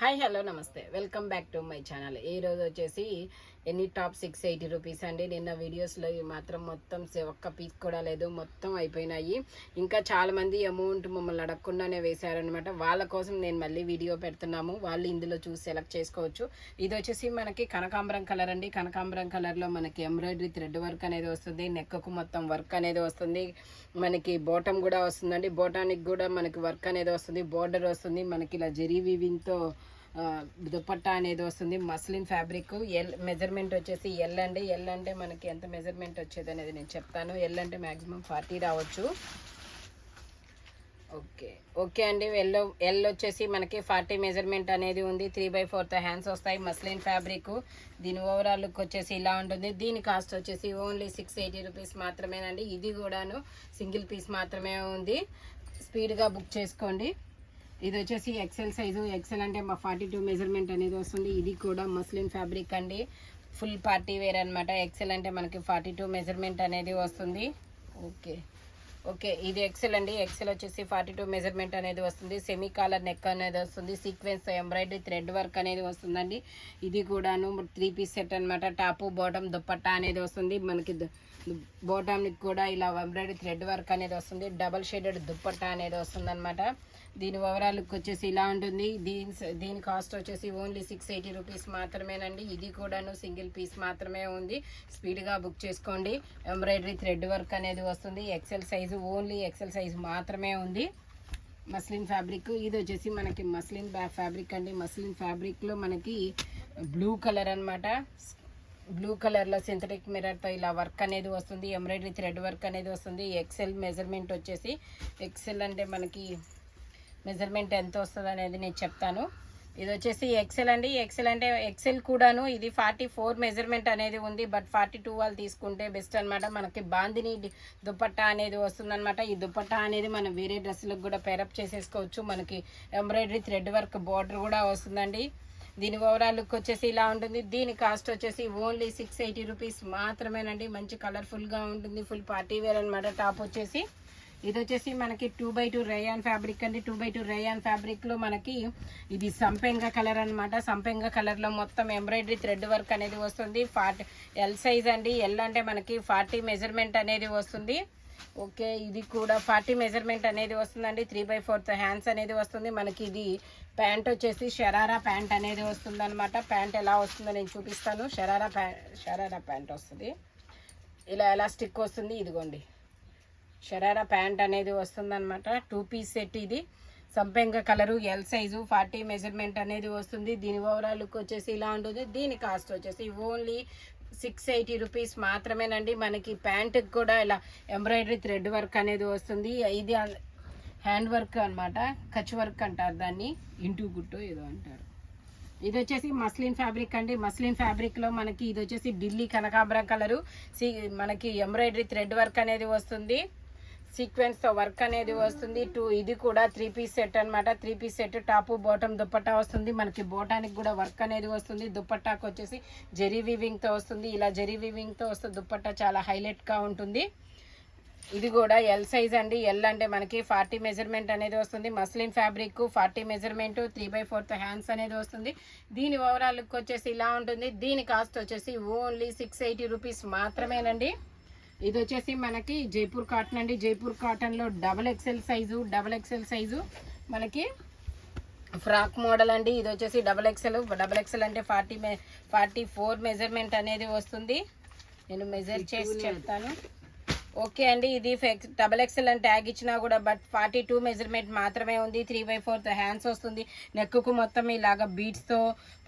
Hi hello నమస్తే welcome back to my channel. ఈ రోజు వచ్చేసి ఎనీ టాప్ 680 రూపీస్ అండి. నిన్న వీడియోస్లో మాత్రం మొత్తం ఒక్క పీస్ కూడా లేదు, మొత్తం అయిపోయినాయి. ఇంకా చాలామంది అమౌంట్ మమ్మల్ని అడగకుండానే వేశారనమాట. వాళ్ళ కోసం నేను మళ్ళీ వీడియో పెడుతున్నాము. వాళ్ళు ఇందులో చూసి సెలెక్ట్ చేసుకోవచ్చు. ఇది వచ్చేసి మనకి కనకాంబరం కలర్ అండి. కనకాంబరం కలర్లో మనకి ఎంబ్రాయిడరీ థ్రెడ్ వర్క్ అనేది వస్తుంది. నెక్కు మొత్తం వర్క్ అనేది వస్తుంది. మనకి బాటమ్ కూడా వస్తుందండి. బాటానికి కూడా మనకి వర్క్ అనేది వస్తుంది. బోర్డర్ వస్తుంది. మనకి ఇలా జెరీ వీవింగ్తో దుపట్టా అనేది వస్తుంది. Muslin fabric. మెజర్మెంట్ వచ్చేసి ఎల్ అండి. ఎల్ అంటే మనకి ఎంత మెజర్మెంట్ వచ్చేది అనేది నేను చెప్తాను. ఎల్ అంటే మ్యాక్సిమం 40 రావచ్చు. ఓకే అండి. ఎల్ వచ్చేసి మనకి 40 మెజర్మెంట్ అనేది ఉంది. 3/4 హ్యాండ్స్ వస్తాయి. Muslin fabric. దీని ఓవరాల్ లుక్ వచ్చేసి ఇలా ఉంటుంది. దీని కాస్ట్ వచ్చేసి ఓన్లీ 680 రూపీస్ మాత్రమేనండి. ఇది కూడాను సింగిల్ పీస్ మాత్రమే ఉంది. స్పీడ్గా బుక్ చేసుకోండి. ఇది వచ్చేసి ఎక్సెల్ సైజు. ఎక్సెల్ అంటే మా 42 మెజర్మెంట్ అనేది వస్తుంది. ఇది కూడా మస్లిన్ ఫ్యాబ్రిక్ అండి. ఫుల్ పార్టీ వేర్ అనమాట. ఎక్సెల్ అంటే మనకి 42 మెజర్మెంట్ అనేది వస్తుంది. ఓకే ఇది ఎక్సెల్ అండి. ఎక్సెల్ వచ్చేసి 42 మెజర్మెంట్ అనేది వస్తుంది. సెమీ కాలర్ నెక్ అనేది వస్తుంది. సీక్వెన్స్ ఎంబ్రాయిడరీ థ్రెడ్ వర్క్ అనేది వస్తుందండి. ఇది కూడాను 3 పీస్ సెట్ అనమాట. టాపు బాటమ్ దుపట్టా అనేది వస్తుంది. మనకి బాటమ్కి కూడా ఇలా ఎంబ్రాయిడరీ థ్రెడ్ వర్క్ అనేది వస్తుంది. డబల్ షేడెడ్ దుపట్టా అనేది వస్తుంది అనమాట. దీని ఓవరాల్ లుక్ వచ్చేసి ఇలా ఉంటుంది. దీని కాస్ట్ వచ్చేసి ఓన్లీ 680 రూపీస్ మాత్రమేనండి. ఇది కూడాను సింగిల్ పీస్ మాత్రమే ఉంది. స్పీడ్గా బుక్ చేసుకోండి. ఎంబ్రాయిడరీ థ్రెడ్ వర్క్ అనేది వస్తుంది. XL size, only XL size మాత్రమే ఉంది. Muslin fabric. ఇది వచ్చేసి మనకి మస్లిన్ ఫ్యాబ్రిక్ అండి. మస్లిన్ ఫ్యాబ్రిక్లో మనకి బ్లూ కలర్ అనమాట. బ్లూ కలర్లో సింథటిక్ మిర్రర్తో ఇలా వర్క్ అనేది వస్తుంది. ఎంబ్రాయిడరీ థ్రెడ్ వర్క్ అనేది వస్తుంది. ఎక్సెల్ మెజర్మెంట్ వచ్చేసి, ఎక్సెల్ అంటే మనకి మెజర్మెంట్ ఎంత వస్తుంది అనేది నేను చెప్తాను. ఇది వచ్చేసి ఎక్సెల్ అండి. ఎక్సెల్ అంటే ఎక్సెల్ కూడాను ఇది 44 మెజర్మెంట్ అనేది ఉంది. బట్ 42 వాళ్ళు తీసుకుంటే బెస్ట్ అనమాట. మనకి బాందిని దుపట్టా అనేది వస్తుందన్నమాట. ఈ దుపట్టా అనేది మనం వేరే డ్రెస్సులకు కూడా పేరప్ చేసేసుకోవచ్చు. మనకి ఎంబ్రాయిడరీ థ్రెడ్ వర్క్ బార్డర్ కూడా వస్తుందండి. దీని ఓవరాల్ లుక్ వచ్చేసి ఇలా ఉంటుంది. దీని కాస్ట్ వచ్చేసి ఓన్లీ 680 రూపీస్ మాత్రమేనండి. మంచి కలర్ఫుల్గా ఉంటుంది. ఫుల్ పార్టీ వేర్ అనమాట. టాప్ వచ్చేసి ఇది వచ్చేసి మనకి 2x2 రేయాన్ ఫ్యాబ్రిక్ అండి. 2x2 రేయాన్ ఫ్యాబ్రిక్లో మనకి ఇది సంపెంగ కలర్ అనమాట. సంపెంగ కలర్లో మొత్తం ఎంబ్రాయిడరీ థ్రెడ్ వర్క్ అనేది వస్తుంది. ఎల్ సైజ్ అండి. ఎల్ అంటే మనకి 40 మెజర్మెంట్ అనేది వస్తుంది. ఇది కూడా 40 మెజర్మెంట్ అనేది వస్తుందండి. 3/4 హ్యాండ్స్ అనేది వస్తుంది. మనకి ఇది ప్యాంట్ వచ్చేసి షరారా ప్యాంట్ అనేది వస్తుంది అనమాట. ప్యాంట్ ఎలా వస్తుందో నేను చూపిస్తాను. షరారా ప్యాంట్ వస్తుంది. ఇలా ఎలాస్టిక్ వస్తుంది. ఇదిగోండి షరారా ప్యాంట్ అనేది వస్తుందన్నమాట. 2 పీస్ సెట్. ఇది సంపెంగ కలరు, ఎల్ సైజు, 40 మెజర్మెంట్ అనేది వస్తుంది. దీని ఓవరాల్ లుక్ వచ్చేసి ఇలా ఉంటుంది. దీని కాస్ట్ వచ్చేసి ఓన్లీ 680 రూపీస్ మాత్రమేనండి. మనకి ప్యాంటుకి కూడా ఇలా ఎంబ్రాయిడరీ థ్రెడ్ వర్క్ అనేది వస్తుంది. ఇది హ్యాండ్ వర్క్ అనమాట. కచ్ వర్క్ అంటారు దాన్ని. ఇంటూ గుట్టు ఏదో అంటారు. ఇది వచ్చేసి మస్లిన్ ఫ్యాబ్రిక్ అండి. మస్లిన్ ఫ్యాబ్రిక్లో మనకి ఇది వచ్చేసి ఢిల్లీ కనకాంబరం కలరు. మనకి ఎంబ్రాయిడరీ థ్రెడ్ వర్క్ అనేది వస్తుంది. సీక్వెన్స్తో వర్క్ అనేది వస్తుంది. ఇది కూడా 3 పీస్ సెట్ అనమాట. 3 piece set. Top bottom dupatta వస్తుంది. మనకి బోటానికి కూడా వర్క్ అనేది వస్తుంది. దుపట్టాకు వచ్చేసి జెరీ వీవింగ్తో వస్తుంది. ఇలా జెరీ వీవింగ్తో వస్తుంది. దుపట్టా చాలా హైలైట్గా ఉంటుంది. ఇది కూడా ఎల్ సైజ్ అండి. ఎల్ అంటే మనకి 40 మెజర్మెంట్ అనేది వస్తుంది. మస్లిన్ ఫ్యాబ్రిక్ 40 మెజర్మెంట్, 3/4 హ్యాండ్స్ అనేది వస్తుంది. దీని ఓవరాల్ లుక్ వచ్చేసి ఇలా ఉంటుంది. దీని కాస్ట్ వచ్చేసి ఓన్లీ 680 రూపీస్ మాత్రమేనండి. ఇది వచ్చేసి మనకి జైపూర్ కాటన్ అండి. జైపూర్ కాటన్లో డబల్ ఎక్సెల్ సైజు మనకి ఫ్రాక్ మోడల్ అండి. ఇది వచ్చేసి డబల్ ఎక్సెల్ అంటే 44 మెజర్మెంట్ అనేది వస్తుంది. నేను మెజర్ చేసి చెప్తాను. అండి. ఇది డబల్ ఎక్సెల్ అని ట్యాగ్ ఇచ్చినా కూడా బట్ 42 మెజర్మెంట్ మాత్రమే ఉంది. 3/4 హ్యాండ్స్ వస్తుంది. నెక్కు మొత్తం ఇలాగా బీడ్స్తో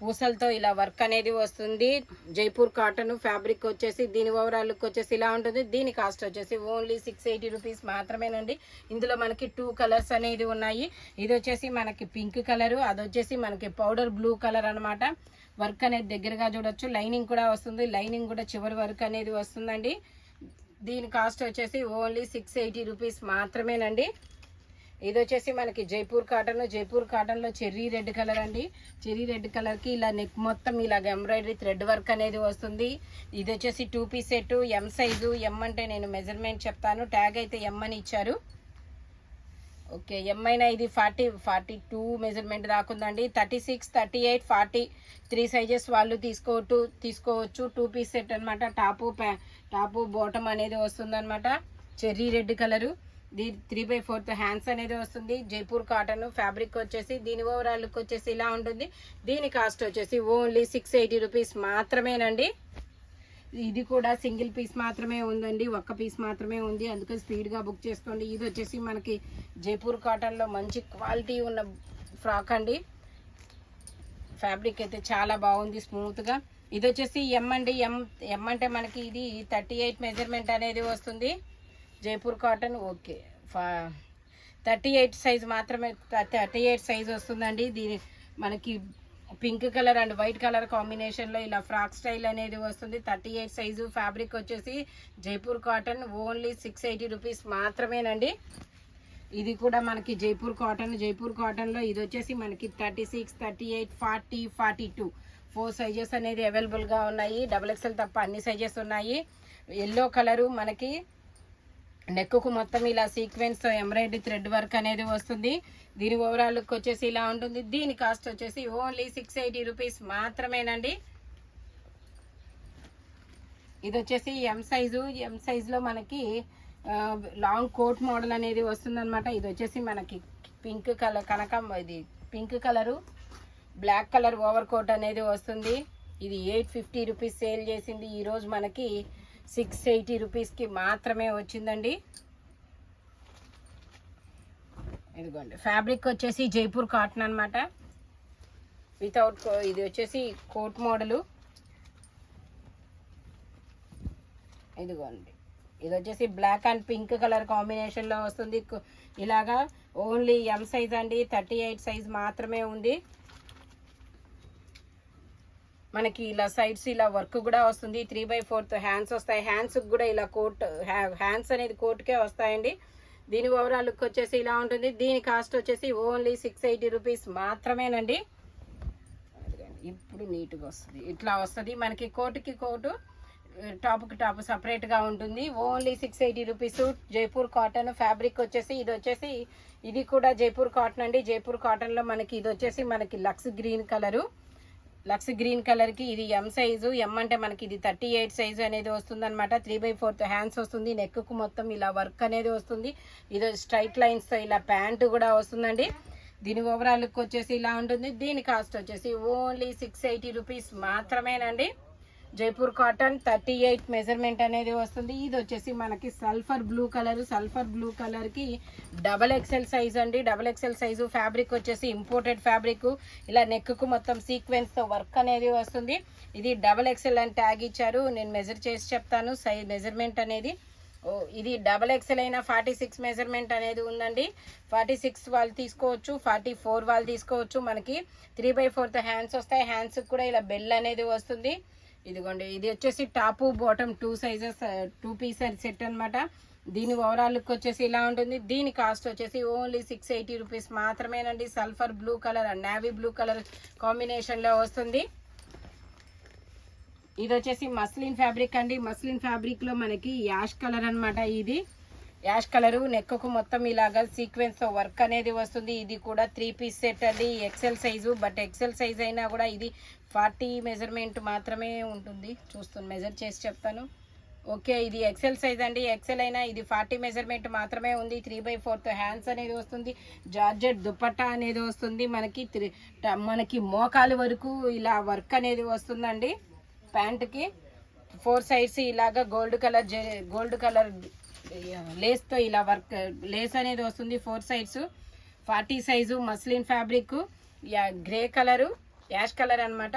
పూసలతో ఇలా వర్క్ అనేది వస్తుంది. జైపూర్ కాటన్ ఫ్యాబ్రిక్ వచ్చేసి దీని ఓవరాల్ లుక్ వచ్చేసి ఇలా ఉంటుంది. దీని కాస్ట్ వచ్చేసి ఓన్లీ 680 రూపీస్ మాత్రమేనండి. ఇందులో మనకి 2 కలర్స్ అనేది ఉన్నాయి. ఇది వచ్చేసి మనకి పింక్ కలరు, అది వచ్చేసి మనకి పౌడర్ బ్లూ కలర్ అనమాట. వర్క్ అనేది దగ్గరగా చూడొచ్చు. లైనింగ్ కూడా వస్తుంది. లైనింగ్ కూడా చివరి వర్క్ అనేది వస్తుందండి. దీని కాస్ట్ వచ్చేసి ఓన్లీ 680 రూపీస్ మాత్రమేనండి. ఇది వచ్చేసి మనకి జైపూర్ కాటన్లో చెర్రీ రెడ్ కలర్ అండి. చెర్రీ రెడ్ కలర్కి ఇలా నెక్ మొత్తం ఇలాగ ఎంబ్రాయిడరీ థ్రెడ్ వర్క్ అనేది వస్తుంది. ఇది వచ్చేసి 2 piece set. M size. M అంటే నేను మెజర్మెంట్ చెప్తాను. ట్యాగ్ అయితే ఎం అని ఇచ్చారు. ఓకే ఎంఐనా ఇది 42 మెజర్మెంట్ దాకుందండి. 36, 38, 43 సైజెస్ వాళ్ళు తీసుకోవచ్చు. 2 పీస్ సెట్ అనమాట. టాపు బాటమ్ అనేది వస్తుంది అనమాట. Cherry red colour. దీని 3/4 హ్యాండ్స్ అనేది వస్తుంది. జైపూర్ కాటన్ ఫ్యాబ్రిక్ వచ్చేసి దీని ఓవరాల్ లుక్ వచ్చేసి ఇలా ఉంటుంది. దీని కాస్ట్ వచ్చేసి ఓన్లీ 680 రూపీస్ మాత్రమేనండి. ఇది కూడా సింగిల్ పీస్ మాత్రమే ఉందండి, ఒక్క పీస్ మాత్రమే ఉంది, అందుకే స్పీడ్గా బుక్ చేసుకోండి. ఇది వచ్చేసి మనకి జైపూర్ కాటన్లో మంచి క్వాలిటీ ఉన్న ఫ్రాక్ అండి. ఫ్యాబ్రిక్ అయితే చాలా బాగుంది, స్మూత్గా. ఇది వచ్చేసి ఎం అండి. ఎం అంటే మనకి ఇది 38 మెజర్మెంట్ అనేది వస్తుంది. జైపూర్ కాటన్ ఓకే 38 సైజ్ మాత్రమే, 38 సైజ్ వస్తుందండి. దీని మనకి pink colour and white colour కాంబినేషన్లో ఇలా ఫ్రాక్ స్టైల్ అనేది వస్తుంది. 38 సైజు. ఫ్యాబ్రిక్ వచ్చేసి జైపూర్ కాటన్ ఓన్లీ 680 రూపీస్ మాత్రమేనండి. ఇది కూడా మనకి జైపూర్ కాటన్లో ఇది వచ్చేసి మనకి 36, 38, 40, 42 4 సైజెస్ అనేది అవైలబుల్గా ఉన్నాయి. XXL తప్ప అన్ని సైజెస్ ఉన్నాయి. ఎల్లో కలరు మనకి నెక్కు మొత్తం ఇలా సీక్వెన్స్ ఎంబ్రాయిడరీ థ్రెడ్ వర్క్ అనేది వస్తుంది. దీని ఓవరాల్ లుక్ వచ్చేసి ఇలా ఉంటుంది. దీని కాస్ట్ వచ్చేసి ఓన్లీ 680 రూపీస్ మాత్రమేనండి. ఇది వచ్చేసి ఎం సైజులో మనకి లాంగ్ కోట్ మోడల్ అనేది వస్తుంది అనమాట. ఇది వచ్చేసి మనకి పింక్ కలర్ ఇది pink colour black colour overcoat అనేది వస్తుంది. ఇది 850 రూపీస్ సేల్ చేసింది. ఈరోజు మనకి 680 రూపీస్కి మాత్రమే వచ్చిందండి. ఇదిగోండి ఫ్యాబ్రిక్ వచ్చేసి జైపూర్ కాటన్ అనమాట. వితౌట్ ఇది వచ్చేసి కోట్ మోడలు. ఇదిగోండి ఇది వచ్చేసి బ్లాక్ అండ్ పింక్ కలర్ కాంబినేషన్లో వస్తుంది. ఇలాగా ఓన్లీ ఎం సైజ్ అండి. 38 సైజ్ మాత్రమే ఉంది. మనకి ఇలా సైడ్స్ ఇలా వర్క్ కూడా వస్తుంది. 3/4 హ్యాండ్స్ వస్తాయి. హ్యాండ్స్కి కూడా ఇలా హ్యాండ్స్ అనేది కోట్కే వస్తాయండి. దీని ఓవరాల్ లుక్ వచ్చేసి ఇలా ఉంటుంది. దీని కాస్ట్ వచ్చేసి ఓన్లీ 680 రూపీస్ మాత్రమేనండి. ఇప్పుడు నీట్గా వస్తుంది, ఇట్లా వస్తుంది. మనకి కోటుకి కోటు, టాప్కి టాప్ సపరేట్గా ఉంటుంది. Only 680 rupees. Jaipur cotton fabric వచ్చేసి ఇది కూడా జైపూర్ కాటన్ అండి. జైపూర్ కాటన్లో మనకి ఇది వచ్చేసి మనకి లక్స్ గ్రీన్ కలర్కి ఇది ఎం సైజు. ఎం అంటే మనకి ఇది 38 సైజు అనేది వస్తుంది అనమాట. 3/4 హ్యాండ్స్ వస్తుంది. నెక్కు మొత్తం ఇలా వర్క్ అనేది వస్తుంది. ఇది స్ట్రైట్ లైన్స్తో ఇలా ప్యాంటు కూడా వస్తుందండి. దీని ఓవరాల్ లుక్ వచ్చేసి ఇలా ఉంటుంది. దీని కాస్ట్ వచ్చేసి ఓన్లీ 680 రూపీస్ మాత్రమేనండి. జైపూర్ కాటన్ 38 మెజర్మెంట్ అనేది వస్తుంది. ఇది వచ్చేసి మనకి సల్ఫర్ బ్లూ కలర్కి XXL సైజ్ అండి. XXL size. ఫ్యాబ్రిక్ వచ్చేసి ఇంపోర్టెడ్ ఫ్యాబ్రిక్. ఇలా నెక్కు మొత్తం సీక్వెన్స్తో వర్క్ అనేది వస్తుంది. ఇది XXL అని ట్యాగ్ ఇచ్చారు. నేను మెజర్ చేసి చెప్తాను సైజ్ మెజర్మెంట్ అనేది. ఇది XXL అయినా 46 మెజర్మెంట్ అనేది ఉందండి. 46 వాళ్ళు తీసుకోవచ్చు, 44 వాళ్ళు తీసుకోవచ్చు. మనకి 3/4 హ్యాండ్స్ వస్తాయి. హ్యాండ్స్కి కూడా ఇలా బెల్ అనేది వస్తుంది. ఇదిగోండి ఇది వచ్చేసి top bottom 2 sizes 2 piece set అనమాట. దీని ఓవరాల్ లుక్ వచ్చేసి ఇలా ఉంటుంది. దీని కాస్ట్ వచ్చేసి ఓన్లీ 680 రూపీస్ మాత్రమేనండి. Sulphur blue colour and navy blue colour కాంబినేషన్లో వస్తుంది. ఇది వచ్చేసి మస్లిన్ ఫ్యాబ్రిక్ అండి. మస్లిన్ ఫ్యాబ్రిక్లో మనకి యాష్ కలర్ అనమాట. ఇది యాష్ కలరు. నెక్కు మొత్తం ఇలాగా సీక్వెన్స్తో వర్క్ అనేది వస్తుంది. ఇది కూడా 3 పీస్ సెట్ అండి. XL size. But XL size అయినా కూడా ఇది 40 మెజర్మెంట్ మాత్రమే ఉంటుంది. మెజర్ చేసి చెప్తాను. ఓకే ఇది XL సైజ్ అండి. XL అయినా ఇది 40 మెజర్మెంట్ మాత్రమే ఉంది. 3/4 హ్యాండ్స్ అనేది వస్తుంది. జార్జెట్ దుపట్టా అనేది వస్తుంది. మనకి మోకాలు వరకు ఇలా వర్క్ అనేది వస్తుందండి. ప్యాంట్కి 4 సైడ్స్ ఇలాగా గోల్డ్ కలర్ లేస్తో ఇలా వర్క్ లేస్ అనేది వస్తుంది. 4 sides. 40 size. Muslin fabric. Grey colour ash colour అనమాట.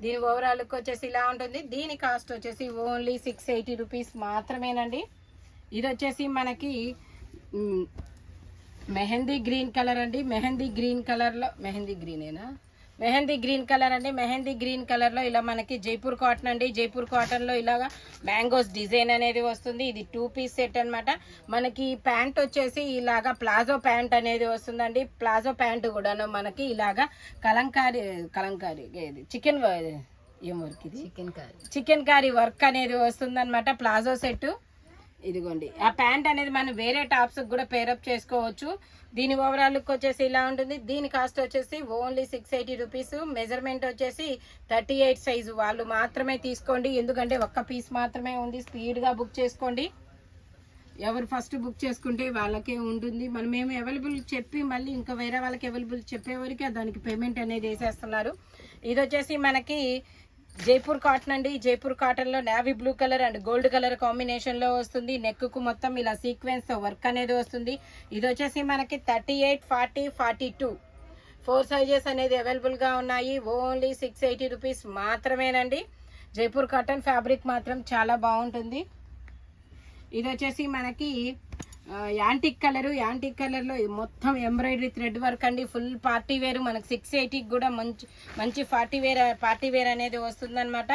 దీని ఓవరాల్ లుక్ వచ్చేసి ఇలా ఉంటుంది. దీని కాస్ట్ వచ్చేసి ఓన్లీ 680 రూపీస్ మాత్రమేనండి. ఇది వచ్చేసి మనకి మెహందీ గ్రీన్ కలర్ అండి. మెహందీ గ్రీన్ కలర్లో మెహందీ గ్రీన్ కలర్లో ఇలా మనకి జైపూర్ కాటన్ అండి. జైపూర్ కాటన్లో ఇలాగా మ్యాంగోస్ డిజైన్ అనేది వస్తుంది. ఇది 2 పీస్ సెట్ అనమాట. మనకి ప్యాంట్ వచ్చేసి ఇలాగా ప్లాజో ప్యాంట్ అనేది వస్తుందండి. ప్లాజో ప్యాంట్ కూడాను మనకి ఇలాగా కలంకారీ చికెన్ ఏం వర్క్ ఇది చికెన్ కారీ వర్క్ అనేది వస్తుంది అనమాట. Palazzo set. ఇదిగోండి ఆ ప్యాంట్ అనేది మనం వేరే టాప్స్ కూడా పేరప్ చేసుకోవచ్చు. దీని ఓవరాల్ లుక్ వచ్చేసి ఇలా ఉంటుంది. దీని కాస్ట్ వచ్చేసి ఓన్లీ 680 రూపీస్. మెజర్మెంట్ వచ్చేసి 38 సైజు వాళ్ళు మాత్రమే తీసుకోండి, ఎందుకంటే ఒక్క పీస్ మాత్రమే ఉంది. స్పీడ్గా బుక్ చేసుకోండి. ఎవరు ఫస్ట్ బుక్ చేసుకుంటే వాళ్ళకే ఉంటుంది. మేము అవైలబుల్ చెప్పి మళ్ళీ ఇంకా వేరే వాళ్ళకి అవైలబుల్ చెప్పేవరకు దానికి పేమెంట్ అనేది వేసేస్తున్నారు. ఇది వచ్చేసి మనకి జైపూర్ కాటన్ అండి. జైపూర్ కాటన్లో navy blue colour and gold colour కాంబినేషన్లో వస్తుంది. నెక్కు మొత్తం ఇలా సీక్వెన్స్తో వర్క్ అనేది వస్తుంది. ఇది వచ్చేసి మనకి 38, 40, 42 4 సైజెస్ అనేది అవైలబుల్గా ఉన్నాయి. ఓన్లీ 680 రూపీస్ మాత్రమేనండి. జైపూర్ కాటన్ ఫ్యాబ్రిక్ మాత్రం చాలా బాగుంటుంది. ఇది వచ్చేసి మనకి యాంటిక్ కలర్లో మొత్తం ఎంబ్రాయిడరీ థ్రెడ్ వర్క్ అండి. ఫుల్ పార్టీ వేర్ మనకి 680కి కూడా మంచి పార్టీ వేర్ అనేది వస్తుందన్నమాట.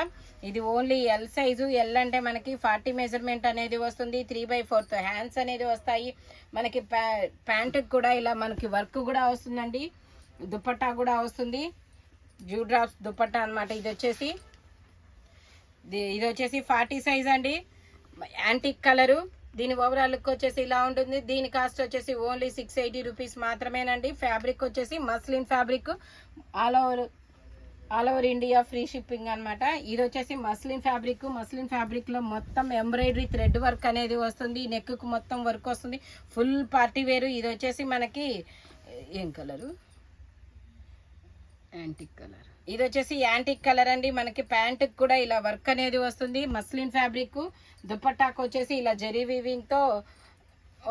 ఇది ఓన్లీ ఎల్ సైజు. ఎల్ అంటే మనకి 40 మెజర్మెంట్ అనేది వస్తుంది. 3/4 హ్యాండ్స్ అనేది వస్తాయి. మనకి ప్యాంటుకి కూడా ఇలా మనకి వర్క్ కూడా వస్తుందండి. దుపట్టా కూడా వస్తుంది. జూ డ్రాప్స్ దుపట్టా అనమాట. ఇది వచ్చేసి 40 సైజ్ అండి. Antique colour. దీని ఓవరాల్ లుక్ వచ్చేసి ఇలా ఉంటుంది. దీని కాస్ట్ వచ్చేసి ఓన్లీ 680 రూపీస్ మాత్రమేనండి. ఫ్యాబ్రిక్ వచ్చేసి muslin fabric. All over India free shipping అనమాట. ఇది వచ్చేసి మస్లిన్ ఫ్యాబ్రిక్ లో మొత్తం ఎంబ్రాయిడరీ థ్రెడ్ వర్క్ అనేది వస్తుంది. నెక్ కు మొత్తం వర్క్ వస్తుంది. ఫుల్ పార్టీ వేరు. ఇది వచ్చేసి మనకి ఏం కలరు? Antique colour. ఇది వచ్చేసి యాంటిక్ కలర్ అండి. మనకి ప్యాంట్ కూడా ఇలా వర్క్ అనేది వస్తుంది. Muslin fabric. దుపట్టాకు వచ్చేసి ఇలా జరీ వీవింగ్ తో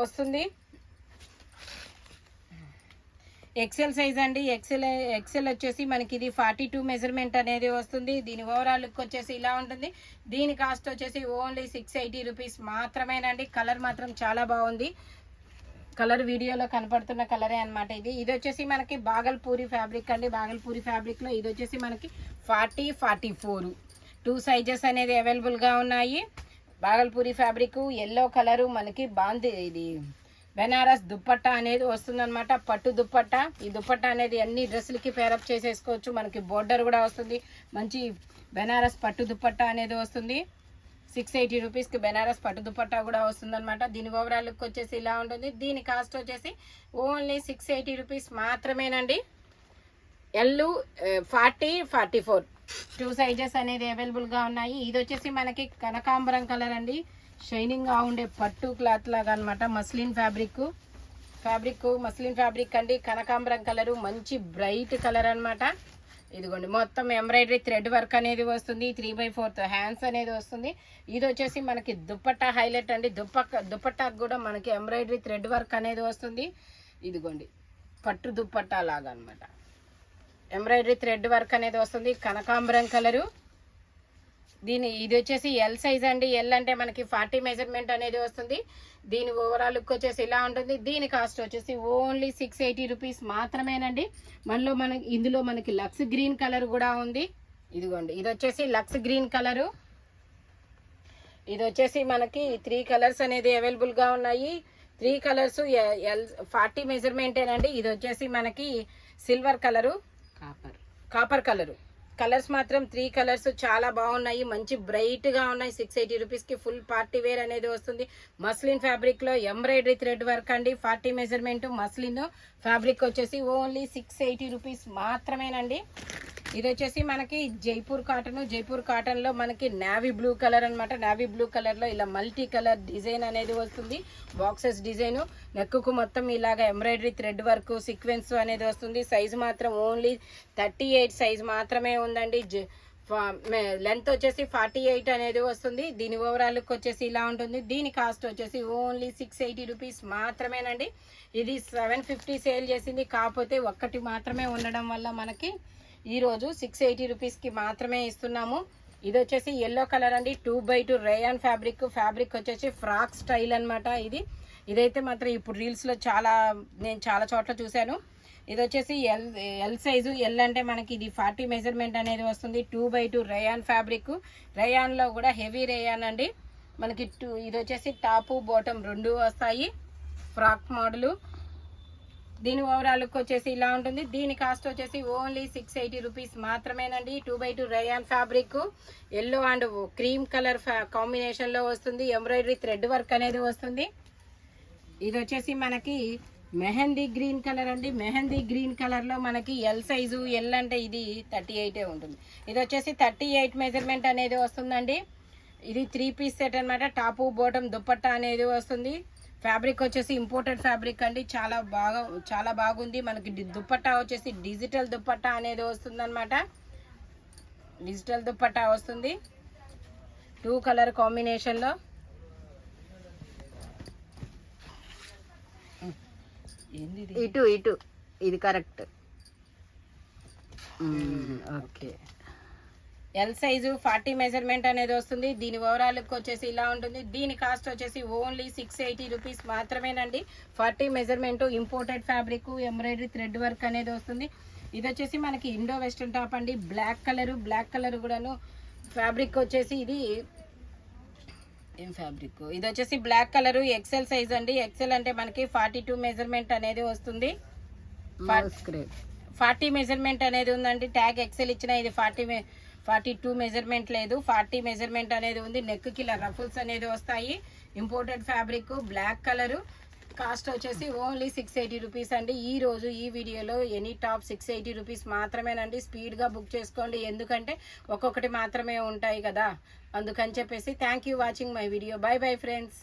వస్తుంది. ఎక్సెల్ సైజ్ అండి. ఎక్సెల్ వచ్చేసి మనకి ఇది 42 మెజర్మెంట్ అనేది వస్తుంది. దీని ఓవరాల్ లుక్ వచ్చేసి ఇలా ఉంటుంది. దీని కాస్ట్ వచ్చేసి ఓన్లీ 680 రూపీస్ మాత్రమేనండి. కలర్ మాత్రం చాలా బాగుంది. కలర్ వీడియోలో కనపడుతున్న కలరే అనమాట. ఇది వచ్చేసి మనకి బాగల్పూరి ఫ్యాబ్రిక్ అండి. బాగల్పూరి ఫ్యాబ్రిక్ లో ఇది వచ్చేసి మనకి 40, 44 2 సైజెస్ అనేది అవైలబుల్గా ఉన్నాయి. బాగల్పూరి ఫ్యాబ్రిక్ ఎల్లో కలరు మనకి ఇది బెనారస్ దుప్పట్టా అనేది వస్తుందన్నమాట. పట్టు దుప్పట్టా. ఈ దుప్పట్టా అనేది అన్ని డ్రెస్సులకి పేరప్ చేసేసుకోవచ్చు. మనకి బోర్డర్ కూడా వస్తుంది. మంచి బెనారస్ పట్టు దుప్పట్టా అనేది వస్తుంది. 680 రూపీస్కి బెనారస్ పట్టు దుపట్టా కూడా వస్తుందన్నమాట. దీని ఓవరాల్ లుక్ వచ్చేసి ఇలా ఉంటుంది. దీని కాస్ట్ వచ్చేసి ఓన్లీ 680 రూపీస్ మాత్రమేనండి. ఎల్ 40, 44 2 సైజెస్ అనేది అవైలబుల్గా ఉన్నాయి. ఇది వచ్చేసి మనకి కనకాంబరం కలర్ అండి. షైనింగ్గా ఉండే పట్టు క్లాత్ లాగా అనమాట. మస్లిన్ ఫ్యాబ్రిక్ మస్లిన్ ఫ్యాబ్రిక్ అండి. కనకాంబరం కలరు మంచి బ్రైట్ కలర్ అనమాట. ఇదిగోండి మొత్తం ఎంబ్రాయిడరీ థ్రెడ్ వర్క్ అనేది వస్తుంది. 3/4 హ్యాండ్స్ అనేది వస్తుంది. ఇది వచ్చేసి మనకి దుపట్టా హైలైట్ అండి. దుపట్టాకు కూడా మనకి ఎంబ్రాయిడరీ థ్రెడ్ వర్క్ అనేది వస్తుంది. ఇదిగోండి పట్టు దుపట్టా లాగా అనమాట. ఎంబ్రాయిడరీ థ్రెడ్ వర్క్ అనేది వస్తుంది. కనకాంబరం కలరు. ఇది వచ్చేసి ఎల్ సైజ్ అండి. ఎల్ అంటే మనకి 40 మెజర్మెంట్ అనేది వస్తుంది. దీని ఓవరాల్ లుక్ వచ్చేసి ఇలా ఉంటుంది. దీని కాస్ట్ వచ్చేసి ఓన్లీ 680 రూపీస్ మాత్రమేనండి. ఇందులో మనకి లక్స్ గ్రీన్ కలర్ కూడా ఉంది. ఇదిగోండి ఇది వచ్చేసి లక్స్ గ్రీన్ కలరు. ఇది వచ్చేసి మనకి 3 కలర్స్ అనేది అవైలబుల్గా ఉన్నాయి. 3 కలర్స్ 40 మెజర్మెంటేనండి. ఇది వచ్చేసి మనకి silver colour, copper colour. Colours మాత్రం 3 కలర్స్ చాలా బాగున్నాయి. మంచి బ్రైట్ గా ఉన్నాయి. 680 రూపీస్ కి ఫుల్ పార్టీ వేర్ అనేది వస్తుంది. మస్లిన్ ఫ్యాబ్రిక్ లో ఎంబ్రాయిడరీ థ్రెడ్ వర్క్ అండి. 40 మెజర్మెంట్ మస్లిన్ ఫ్యాబ్రిక్ వచ్చేసి ఓన్లీ 680 రూపీస్ మాత్రమేనండి. ఇది వచ్చేసి మనకి జైపూర్ కాటన్ లో మనకి నావీ బ్లూ కలర్ అనమాట. నావీ బ్లూ కలర్ లో ఇలా మల్టీ కలర్ డిజైన్ అనేది వస్తుంది. Boxes design. నెక్కు మొత్తం ఇలాగా ఎంబ్రాయిడరీ థ్రెడ్ వర్క్ సీక్వెన్స్ అనేది వస్తుంది. సైజు మాత్రం ఓన్లీ 38 సైజ్ మాత్రమే ఉందండి. లెంత్ వచ్చేసి 48 అనేది వస్తుంది. దీని ఓవరాల్ లుక్ వచ్చేసి ఇలా ఉంటుంది. దీని కాస్ట్ వచ్చేసి ఓన్లీ 680 రూపీస్ మాత్రమేనండి. ఇది 750 సేల్ చేసింది, కాకపోతే ఒక్కటి మాత్రమే ఉండడం వల్ల మనకి ఈరోజు 680 రూపీస్కి మాత్రమే ఇస్తున్నాము. ఇది వచ్చేసి ఎల్లో కలర్ అండి. 2/2 రేయాన్ ఫ్యాబ్రిక్ వచ్చేసి ఫ్రాక్ స్టైల్ అనమాట. ఇదైతే మాత్రం ఇప్పుడు రీల్స్లో నేను చాలా చోట్ల చూశాను. ఇది వచ్చేసి ఎల్ సైజు. ఎల్ అంటే మనకి ఇది 40 మెజర్మెంట్ అనేది వస్తుంది. 2/2 రేయాన్ ఫ్యాబ్రిక్. రేయాన్లో కూడా హెవీ రేయాన్ అండి. మనకి ఇది వచ్చేసి టాపు బాటమ్ 2 వస్తాయి. ఫ్రాక్ మోడలు దీని ఓవరాల్ లుక్ వచ్చేసి ఇలా ఉంటుంది. దీని కాస్ట్ వచ్చేసి ఓన్లీ 680 రూపీస్ మాత్రమేనండి. 2x2 rayon fabric yellow and cream colour కాంబినేషన్లో వస్తుంది. ఎంబ్రాయిడరీ థ్రెడ్ వర్క్ అనేది వస్తుంది. ఇది వచ్చేసి మనకి మెహందీ గ్రీన్ కలర్ అండి. మెహందీ గ్రీన్ కలర్లో మనకి ఎల్ సైజు, ఎల్ అంటే ఇది 38 ఉంటుంది. ఇది వచ్చేసి 38 మెజర్మెంట్ అనేది వస్తుందండి. ఇది 3 పీస్ సెట్ అనమాట. టాపు బాటమ్ దుపట్టా అనేది వస్తుంది. ఫ్యాబ్రిక్ వచ్చేసి ఇంపోర్టెడ్ ఫ్యాబ్రిక్ అండి. చాలా బాగుంది. మనకి దుపట్టా వచ్చేసి డిజిటల్ దుపట్టా అనేది వస్తుంది అనమాట. డిజిటల్ దుపట్టా వస్తుంది 2 కలర్ కాంబినేషన్లో. ఇటు ఇది correct. Okay. L size 40 measurement అనేది వస్తుంది. దీని ఓవరాల్ లుక్ వచ్చేసి ఇలా ఉంటుంది. దీని కాస్ట్ వచ్చేసి ఓన్లీ 680 రూపీస్ మాత్రమేనండి. 40 measurement imported fabric embroidery thread work అనేది వస్తుంది. ఇది వచ్చేసి మనకి ఇండో వెస్టర్న్ టాప్ అండి. బ్లాక్ కలర్ కూడాను ఫ్యాబ్రిక్ వచ్చేసి ఇది ఏం ఫ్యాబ్రిక్, ఇది వచ్చేసి బ్లాక్ కలర్ ఎక్సెల్ సైజ్ అండి. ఎక్సెల్ అంటే మనకి 42 మెజర్మెంట్ అనేది వస్తుంది. 40 మెజర్మెంట్ అనేది ఉందండి. ట్యాగ్ ఎక్సెల్ ఇచ్చిన ఇది 42 మెజర్మెంట్ లేదు, 40 మెజర్మెంట్ అనేది ఉంది. నెక్ కి ఇలా రఫుల్స్ అనేది వస్తాయి. Imported fabric black colour. Cost వచ్చేసి ఓన్లీ 680 రూపీస్ అండి. ఈ రోజు ఈ వీడియోలో ఎనీ టాప్ 680 రూపీస్ మాత్రమేనండి. స్పీడ్గా బుక్ చేసుకోండి, ఎందుకంటే ఒక్కొక్కటి మాత్రమే ఉంటాయి కదా, అందుకని చెప్పేసి. Thank you watching my video. By bye friends.